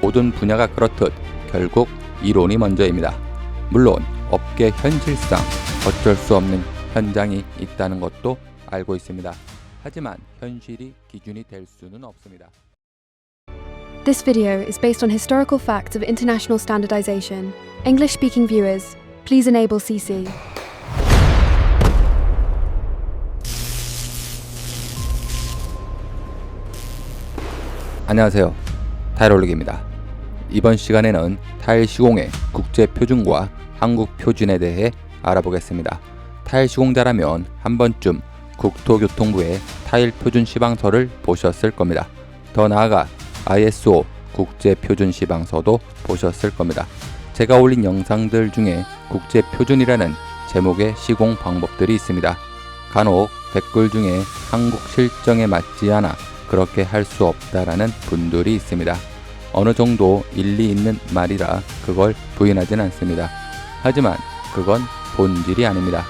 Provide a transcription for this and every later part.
모든 분야가 그렇듯 결국 이론이 먼저입니다. 물론 업계 현실상 어쩔 수 없는 현장이 있다는 것도 알고 있습니다. 하지만 현실이 기준이 될 수는 없습니다. This video is based on historical facts of international standardization. English-speaking viewers, please enable CC. 안녕하세요. 타일올릭입니다. 이번 시간에는 타일 시공의 국제 표준과 한국 표준에 대해 알아보겠습니다. 타일 시공자라면 한 번쯤 국토교통부의 타일 표준 시방서를 보셨을 겁니다. 더 나아가 ISO 국제 표준 시방서도 보셨을 겁니다. 제가 올린 영상들 중에 국제 표준이라는 제목의 시공 방법들이 있습니다. 간혹 댓글 중에 한국 실정에 맞지 않아 그렇게 할 수 없다라는 분들이 있습니다. 어느 정도 일리 있는 말이라 그걸 부인하진 않습니다. 하지만 그건 본질이 아닙니다.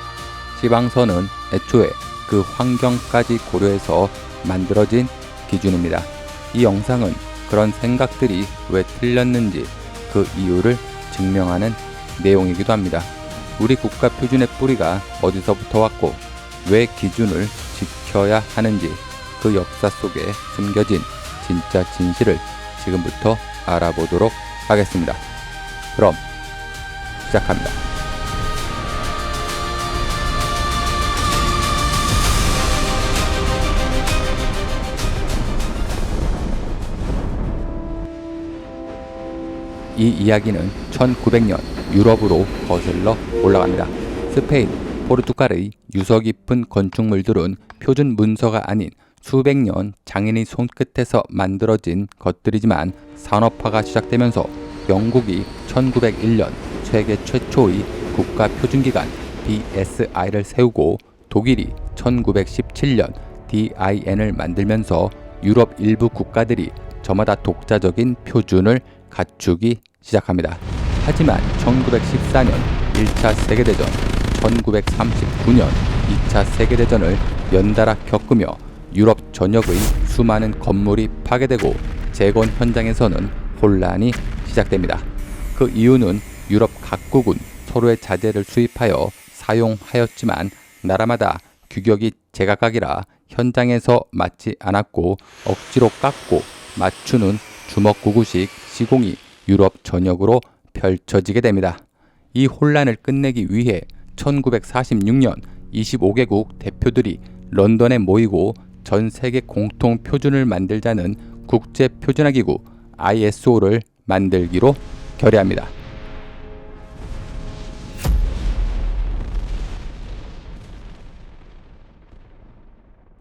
시방서는 애초에 그 환경까지 고려해서 만들어진 기준입니다. 이 영상은 그런 생각들이 왜 틀렸는지 그 이유를 증명하는 내용이기도 합니다. 우리 국가 표준의 뿌리가 어디서부터 왔고 왜 기준을 지켜야 하는지 그 역사 속에 숨겨진 진짜 진실을 지금부터 알아보도록 하겠습니다. 그럼 시작합니다. 이 이야기는 1900년 유럽으로 거슬러 올라갑니다. 스페인, 포르투갈의 유서 깊은 건축물들은 표준 문서가 아닌 수백 년 장인의 손끝에서 만들어진 것들이지만 산업화가 시작되면서 영국이 1901년 세계 최초의 국가 표준기관 BSI를 세우고 독일이 1917년 DIN을 만들면서 유럽 일부 국가들이 저마다 독자적인 표준을 갖추기 시작합니다. 하지만 1914년 1차 세계대전, 1939년 2차 세계대전을 연달아 겪으며 유럽 전역의 수많은 건물이 파괴되고 재건 현장에서는 혼란이 시작됩니다. 그 이유는 유럽 각국은 서로의 자재를 수입하여 사용하였지만 나라마다 규격이 제각각이라 현장에서 맞지 않았고 억지로 깎고 맞추는 주먹구구식 시공이 유럽 전역으로 펼쳐지게 됩니다. 이 혼란을 끝내기 위해 1946년 25개국 대표들이 런던에 모이고 전 세계 공통 표준을 만들자는 국제 표준화 기구 ISO를 만들기로 결의합니다.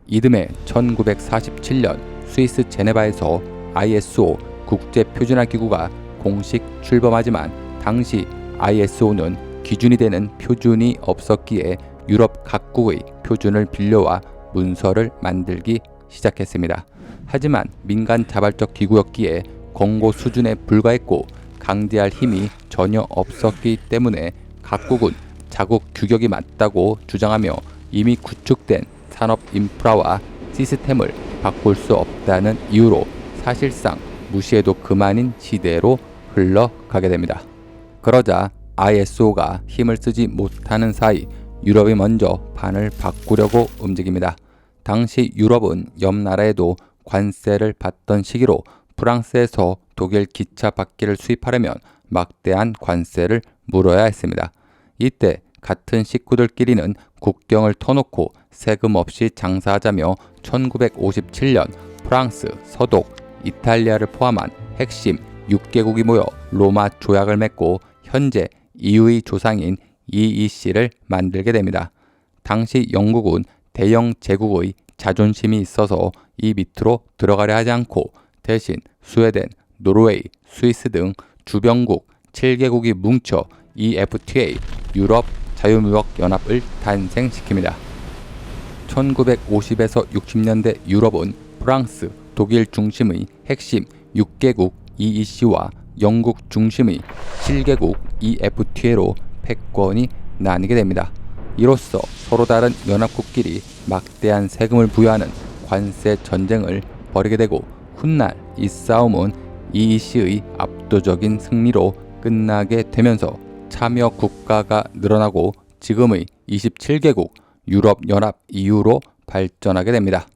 이듬해 1947년 스위스 제네바에서 ISO 국제 표준화 기구가 공식 출범하지만 당시 ISO는 기준이 되는 표준이 없었기에 유럽 각국의 표준을 빌려와 문서를 만들기 시작했습니다. 하지만 민간 자발적 기구였기에 권고 수준에 불과했고 강제할 힘이 전혀 없었기 때문에 각국은 자국 규격이 맞다고 주장하며 이미 구축된 산업 인프라와 시스템을 바꿀 수 없다는 이유로 사실상 무시해도 그만인 시대로 흘러가게 됩니다. 그러자 ISO가 힘을 쓰지 못하는 사이 유럽이 먼저 판을 바꾸려고 움직입니다. 당시 유럽은 옆 나라에도 관세를 받던 시기로 프랑스에서 독일 기차 바퀴를 수입하려면 막대한 관세를 물어야 했습니다. 이때 같은 식구들끼리는 국경을 터놓고 세금 없이 장사하자며 1957년 프랑스, 서독, 이탈리아를 포함한 핵심 6개국이 모여 로마 조약을 맺고 현재 EU의 조상인 EEC를 만들게 됩니다. 당시 영국은 대영 제국의 자존심이 있어서 이 밑으로 들어가려 하지 않고 대신 스웨덴, 노르웨이, 스위스 등 주변국 7개국이 뭉쳐 EFTA 유럽 자유무역연합을 탄생시킵니다. 1950에서 60년대 유럽은 프랑스, 독일 중심의 핵심 6개국 EEC와 영국 중심의 7개국 EFTA로 패권이 나뉘게 됩니다. 이로써 서로 다른 연합국끼리 막대한 세금을 부여하는 관세 전쟁을 벌이게 되고 훗날 이 싸움은 이이씨의 압도적인 승리로 끝나게 되면서 참여 국가가 늘어나고 지금의 27개국 유럽연합 EU로 발전하게 됩니다.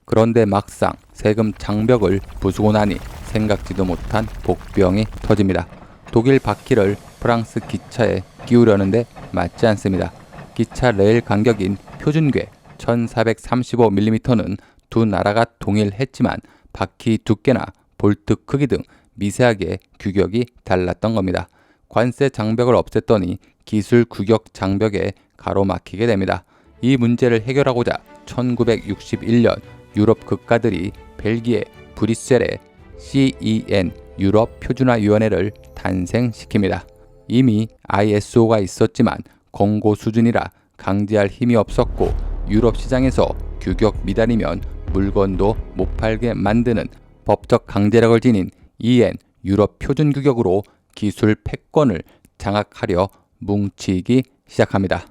그런데 막상 세금 장벽을 부수고 나니 생각지도 못한 복병이 터집니다. 독일 바퀴를 프랑스 기차에 끼우려는데 맞지 않습니다. 기차 레일 간격인 표준궤 1435mm는 두 나라가 동일했지만 바퀴 두께나 볼트 크기 등 미세하게 규격이 달랐던 겁니다. 관세 장벽을 없앴더니 기술 규격 장벽에 가로막히게 됩니다. 이 문제를 해결하고자 1961년 유럽 국가들이 벨기에 브뤼셀에 CEN 유럽 표준화위원회를 탄생시킵니다. 이미 ISO가 있었지만 권고 수준이라 강제할 힘이 없었고 유럽 시장에서 규격 미달이면 물건도 못 팔게 만드는 법적 강제력을 지닌 EN 유럽 표준 규격으로 기술 패권을 장악하려 뭉치기 시작합니다.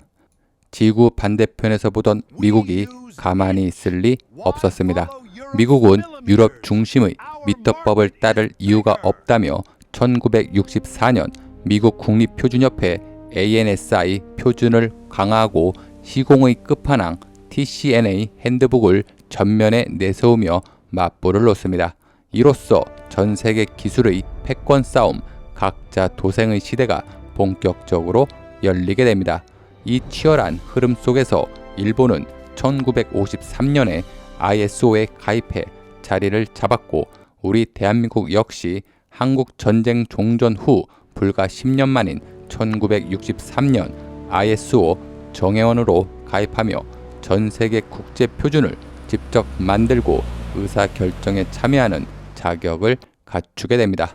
지구 반대편에서 보던 미국이 가만히 있을 리 없었습니다. 미국은 유럽 중심의 미터법을 따를 이유가 없다며 1964년 미국 국립표준협회 ANSI 표준을 강화하고 시공의 끝판왕 TCNA 핸드북을 전면에 내세우며 맞불을 놓습니다. 이로써 전 세계 기술의 패권 싸움, 각자 도생의 시대가 본격적으로 열리게 됩니다. 이 치열한 흐름 속에서 일본은 1953년에 ISO에 가입해 자리를 잡았고 우리 대한민국 역시 한국 전쟁 종전 후 불과 10년 만인 1963년 ISO 정회원으로 가입하며 전 세계 국제 표준을 직접 만들고 의사결정에 참여하는 자격을 갖추게 됩니다.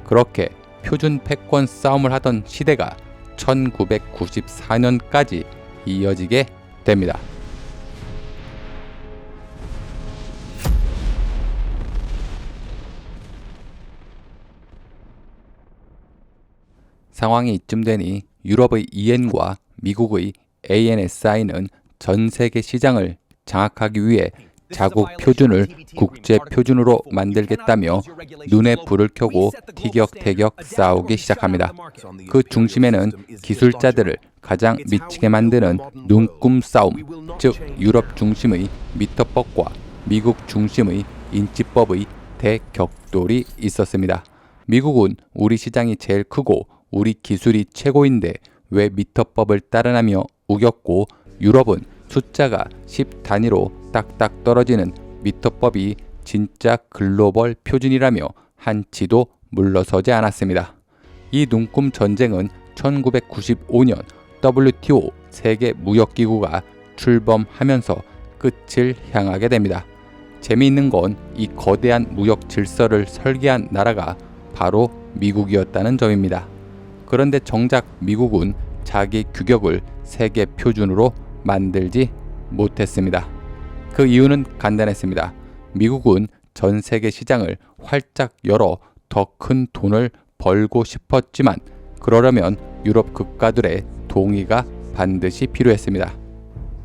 그렇게 표준 패권 싸움을 하던 시대가 1994년까지 이어지게 됩니다. 상황이 이쯤 되니 유럽의 EN과 미국의 ANSI는 전 세계 시장을 장악하기 위해 자국 표준을 국제 표준으로 만들겠다며 눈에 불을 켜고 티격태격 싸우기 시작합니다. 그 중심에는 기술자들을 가장 미치게 만드는 눈금 싸움, 즉 유럽 중심의 미터법과 미국 중심의 인치법의 대격돌이 있었습니다. 미국은 우리 시장이 제일 크고 우리 기술이 최고인데 왜 미터법을 따르냐며 우겼고, 유럽은 숫자가 10 단위로 딱딱 떨어지는 미터법이 진짜 글로벌 표준이라며 한치도 물러서지 않았습니다. 이 눈금 전쟁은 1995년 WTO 세계무역기구가 출범하면서 끝을 향하게 됩니다. 재미있는 건 이 거대한 무역 질서를 설계한 나라가 바로 미국이었다는 점입니다. 그런데 정작 미국은 자기 규격을 세계 표준으로 만들지 못했습니다. 그 이유는 간단했습니다. 미국은 전 세계 시장을 활짝 열어 더 큰 돈을 벌고 싶었지만 그러려면 유럽 국가들의 동의가 반드시 필요했습니다.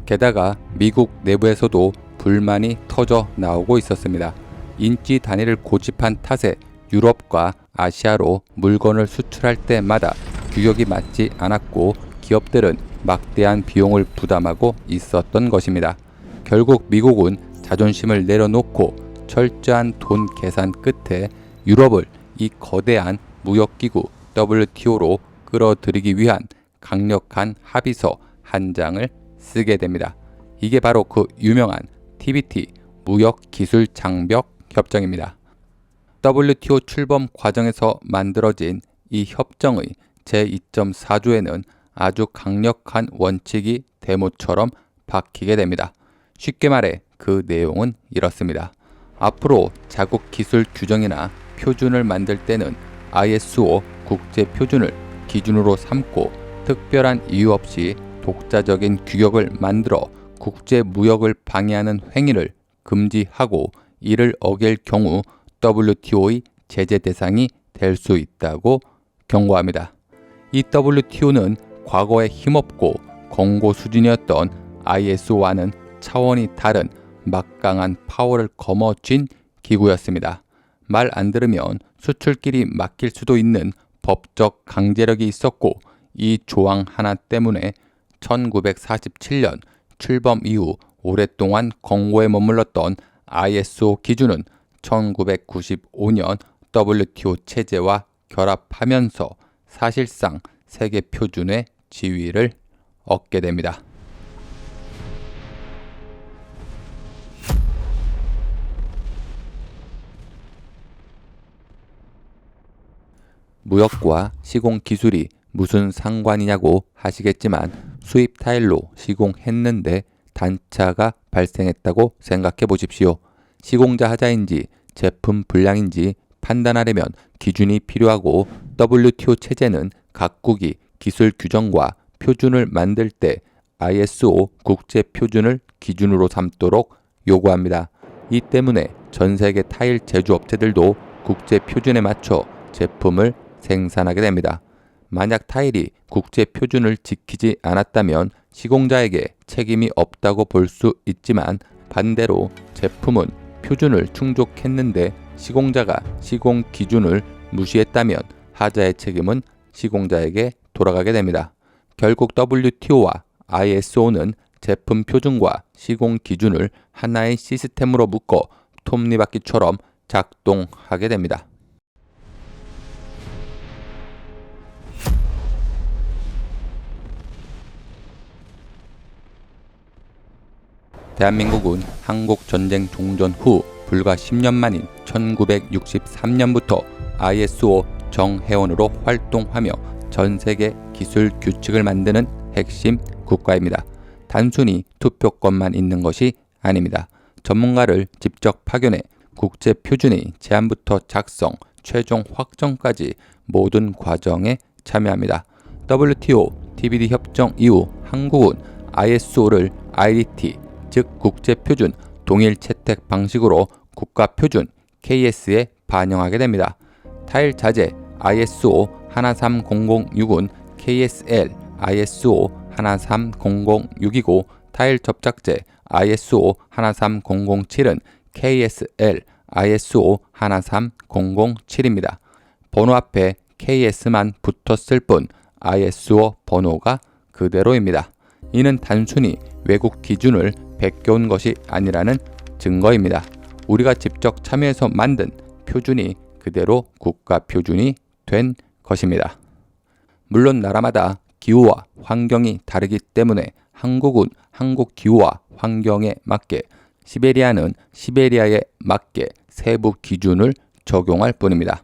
게다가 미국 내부에서도 불만이 터져 나오고 있었습니다. 인치 단위를 고집한 탓에 유럽과 아시아로 물건을 수출할 때마다 규격이 맞지 않았고 기업들은 막대한 비용을 부담하고 있었던 것입니다. 결국 미국은 자존심을 내려놓고 철저한 돈 계산 끝에 유럽을 이 거대한 무역기구 WTO로 끌어들이기 위한 강력한 합의서 한 장을 쓰게 됩니다. 이게 바로 그 유명한 TBT 무역기술장벽 협정입니다. WTO 출범 과정에서 만들어진 이 협정의 제2.4조에는 아주 강력한 원칙이 대모처럼 박히게 됩니다. 쉽게 말해 그 내용은 이렇습니다. 앞으로 자국 기술 규정이나 표준을 만들 때는 ISO 국제 표준을 기준으로 삼고 특별한 이유 없이 독자적인 규격을 만들어 국제 무역을 방해하는 행위를 금지하고 이를 어길 경우 WTO의 제재 대상이 될 수 있다고 경고합니다. 이 WTO는 과거에 힘없고 권고 수준이었던 ISO와는 차원이 다른 막강한 파워를 거머쥔 기구였습니다. 말 안 들으면 수출길이 막힐 수도 있는 법적 강제력이 있었고 이 조항 하나 때문에 1947년 출범 이후 오랫동안 공고에 머물렀던 ISO 기준은 1995년 WTO 체제와 결합하면서 사실상 세계 표준의 지위를 얻게 됩니다. 무역과 시공 기술이 무슨 상관이냐고 하시겠지만 수입 타일로 시공했는데 단차가 발생했다고 생각해 보십시오. 시공자 하자인지 제품 불량인지 판단하려면 기준이 필요하고 WTO 체제는 각국이 기술 규정과 표준을 만들 때 ISO 국제 표준을 기준으로 삼도록 요구합니다. 이 때문에 전 세계 타일 제조업체들도 국제 표준에 맞춰 제품을 생산하게 됩니다. 만약 타일이 국제 표준을 지키지 않았다면 시공자에게 책임이 없다고 볼 수 있지만 반대로 제품은 표준을 충족했는데 시공자가 시공 기준을 무시했다면 하자의 책임은 시공자에게 돌아가게 됩니다. 결국 WTO와 ISO는 제품 표준과 시공 기준을 하나의 시스템으로 묶어 톱니바퀴처럼 작동하게 됩니다. 대한민국은 한국 전쟁 종전 후 불과 10년 만인 1963년부터 ISO 정회원으로 활동하며 전 세계 기술 규칙을 만드는 핵심 국가입니다. 단순히 투표권만 있는 것이 아닙니다. 전문가를 직접 파견해 국제 표준의 제안부터 작성, 최종 확정까지 모든 과정에 참여합니다. WTO, TBD 협정 이후 한국은 ISO를 IDT, 즉 국제표준 동일 채택 방식으로 국가표준 KS에 반영하게 됩니다. 타일 자재 ISO 13006은 KSL ISO 13006이고 타일 접착제 ISO 13007은 KSL ISO 13007입니다. 번호 앞에 KS만 붙었을 뿐 ISO 번호가 그대로입니다. 이는 단순히 외국 기준을 베껴온 것이 아니라는 증거입니다. 우리가 직접 참여해서 만든 표준이 그대로 국가 표준이 된 것입니다. 물론 나라마다 기후와 환경이 다르기 때문에 한국은 한국 기후와 환경에 맞게, 시베리아는 시베리아에 맞게 세부 기준을 적용할 뿐입니다.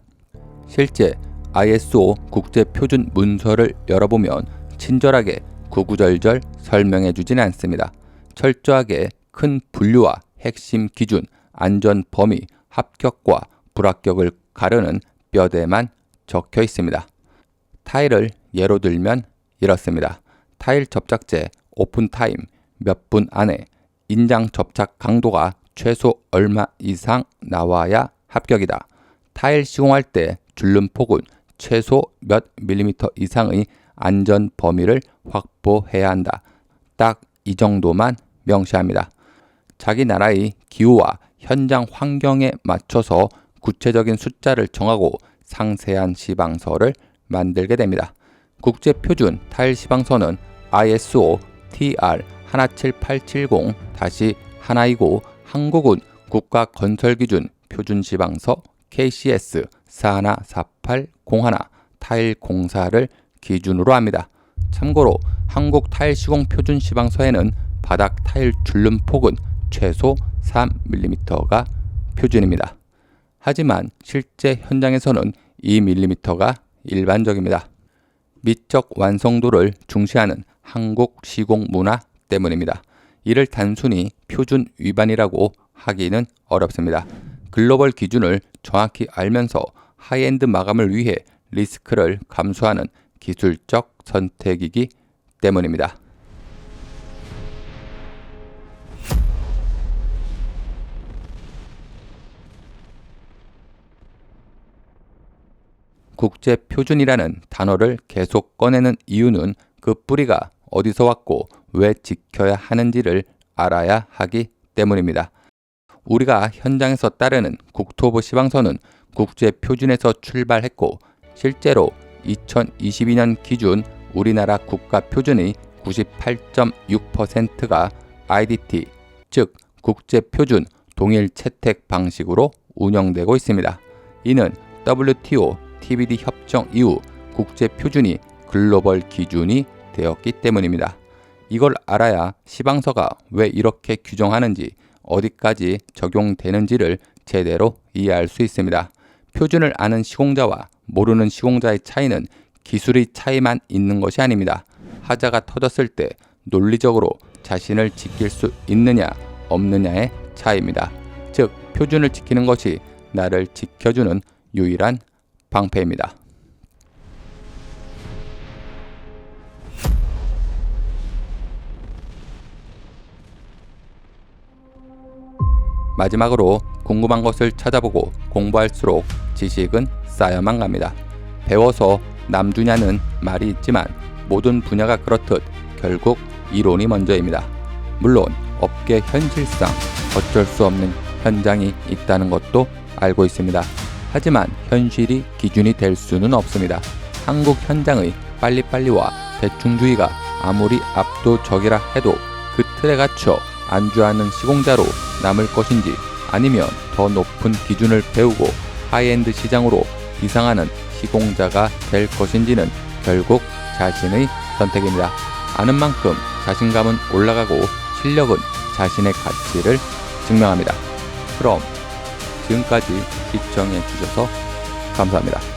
실제 ISO 국제표준 문서를 열어보면 친절하게 구구절절 설명해 주진 않습니다. 철저하게 큰 분류와 핵심 기준, 안전 범위, 합격과 불합격을 가르는 뼈대만 적혀 있습니다. 타일을 예로 들면 이렇습니다. 타일 접착제 오픈타임 몇 분 안에, 인장 접착 강도가 최소 얼마 이상 나와야 합격이다. 타일 시공할 때 줄눈폭은 최소 몇 밀리미터 이상의 안전 범위를 확보해야 한다. 딱 이 정도만 명시합니다. 자기 나라의 기후와 현장 환경에 맞춰서 구체적인 숫자를 정하고 상세한 시방서를 만들게 됩니다. 국제표준 타일 시방서는 ISO TR 17870-1이고 한국은 국가건설기준 표준시방서 KCS 4148001 타일 공사를 기준으로 합니다. 참고로 한국 타일 시공 표준 시방서에는 바닥 타일 줄눈폭은 최소 3mm가 표준입니다. 하지만 실제 현장에서는 2mm가 일반적입니다. 미적 완성도를 중시하는 한국 시공 문화 때문입니다. 이를 단순히 표준 위반이라고 하기는 어렵습니다. 글로벌 기준을 정확히 알면서 하이엔드 마감을 위해 리스크를 감수하는 기술적 선택이기 때문입니다. 국제표준이라는 단어를 계속 꺼내는 이유는 그 뿌리가 어디서 왔고 왜 지켜야 하는지를 알아야 하기 때문입니다. 우리가 현장에서 따르는 국토부 시방서는 국제 표준에서 출발했고 실제로 2022년 기준 우리나라 국가 표준의 98.6%가 IDT, 즉 국제 표준 동일 채택 방식으로 운영되고 있습니다. 이는 WTO TBD 협정 이후 국제 표준이 글로벌 기준이 되었기 때문입니다. 이걸 알아야 시방서가 왜 이렇게 규정하는지, 어디까지 적용되는지를 제대로 이해할 수 있습니다. 표준을 아는 시공자와 모르는 시공자의 차이는 기술의 차이만 있는 것이 아닙니다. 하자가 터졌을 때 논리적으로 자신을 지킬 수 있느냐 없느냐의 차이입니다. 즉 표준을 지키는 것이 나를 지켜주는 유일한 방패입니다. 마지막으로 궁금한 것을 찾아보고 공부할수록 지식은 쌓여만 갑니다. 배워서 남주냐는 말이 있지만 모든 분야가 그렇듯 결국 이론이 먼저입니다. 물론 업계 현실상 어쩔 수 없는 현장이 있다는 것도 알고 있습니다. 하지만 현실이 기준이 될 수는 없습니다. 한국 현장의 빨리빨리와 대충주의가 아무리 압도적이라 해도 그 틀에 갇혀 안주하는 시공자로 남을 것인지 아니면 더 높은 기준을 배우고 하이엔드 시장으로 이상하는 시공자가 될 것인지는 결국 자신의 선택입니다. 아는 만큼 자신감은 올라가고 실력은 자신의 가치를 증명합니다. 그럼 지금까지 시청해 주셔서 감사합니다.